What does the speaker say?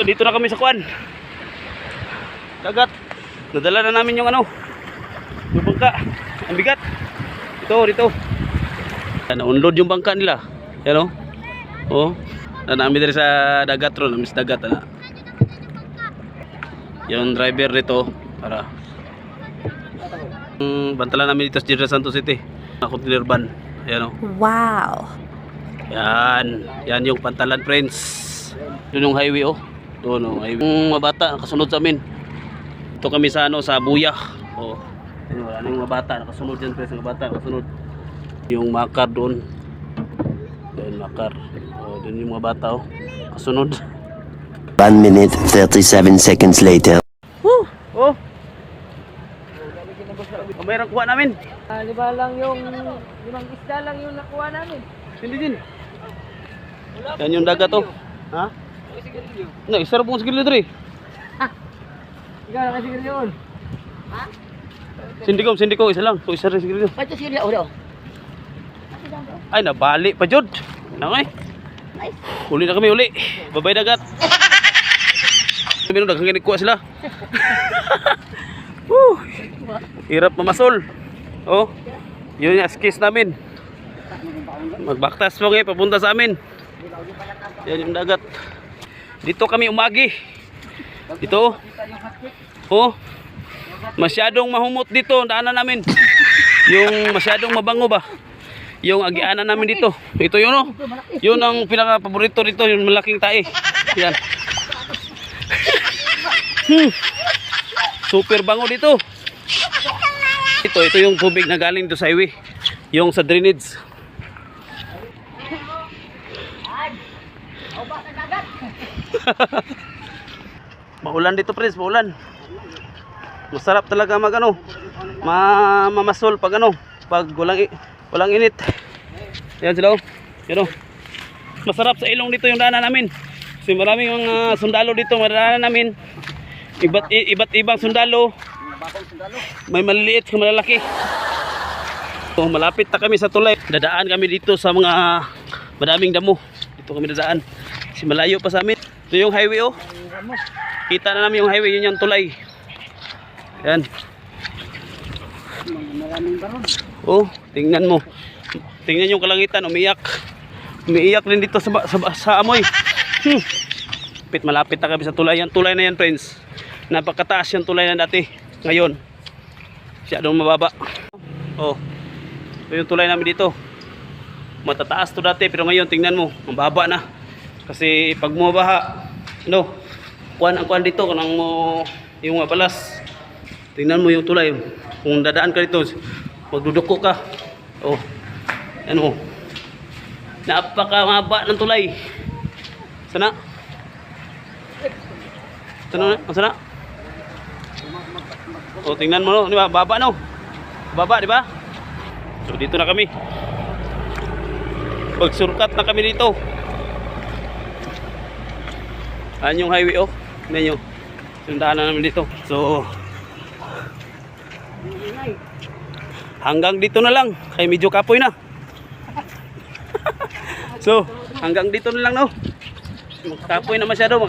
Dito na kami sa kuan. Dagat. Nadala na namin yung ano. Yung bangka. Ang bigat. Dito. Naunload yung bangka nila. Yan o. Oh. Namin dito sa dagat ron. Namis dagat. Yung driver dito. Para. Bantalan namin dito sa General Santos City. Container van. Yan o. Wow. Yan yung Pantalan, friends. Doon yung highway oh. Doon oh, highway. Yung mga bata nakasunod sa amin. Ito kami sa ano, sa Buya. Oh. Wala na yung mga bata nakasunod diyan, friends, mga bata nakasunod. Yung makar doon. Doon makar. Oh, doon yung mga bata oh. Nakasunod. 1 minute 37 seconds later. Woo! Oh. Mayroong kuha namin. Lima lang yung limang isda lang yung nakuha namin. Hindi din. Yan yung dagat oh. Ha? No, isa rin pong sigilid rin. Ikaw nakasigil yun. Ha? Sindiko, isa lang. So, isa rin sigilid. Ito sigil yun. Ay, nabali pa jud. Nangay. Uli na kami, uli. Babay dagat. Sabi nung daghang kinikuha sila. Hirap mamasol. Oh. Yun yung skis namin. Magbaktas po ngayon, papunta sa amin. Yan yung dagat. Dito kami umagi. Dito. Oh. Masyadong mahumot dito ang daanan namin. Yung masyadong mabango ba? Yung agianan namin dito. Ito yun oh. Yun ang pinaka paborito dito, yung malaking tae. Yan. Super bango dito. Ito yung tubig na galing dito sa highway. Yung sa drainage. Maulan dito, friends, maulan. Masarap talaga mamasol pag pag walang init. Yan sila oh. Yan oh. Masarap sa ilong dito yung daanan namin. Kasi maraming mga sundalo dito, madaanan namin. Iba't ibang sundalo. May maliliit, malalaki. So, malapit na kami sa tulay. Dadaan kami dito sa mga madaming damo. Dito kami dadaan. Kasi malayo pa sa amin. Ito yung highway oh. Kita na namin yung highway, yun yung tulay. Yan. Oh, tingnan mo. Tingnan yung kalangitan, umiyak. Umiiyak din dito sa amoy. Malapit na kami sa tulay. Yan tulay na yan, friends. Napakataas yung tulay na dati. Ngayon, masyadong mababa. Oh, ito yung tulay namin dito. Matataas to dati, pero ngayon tingnan mo, mababa na. Kasi pag bumabaha, ang kuan dito, kanang mo yung mga balas. Tingnan mo yung tulay. Kung dadaan ka dito, magduduko ka. Oh, ano, napakamaba ng tulay. Sana? Sana? O, tingnan mo no, di ba? Baba no. Baba, di ba? So dito na kami. Pagsurkat na kami dito. Ayan yung highway oh. Tingnan nyo. Sundahan na namin dito. So hanggang dito na lang. Kaya medyo kapoy na. So hanggang dito na lang no. Magkapoy na masyado.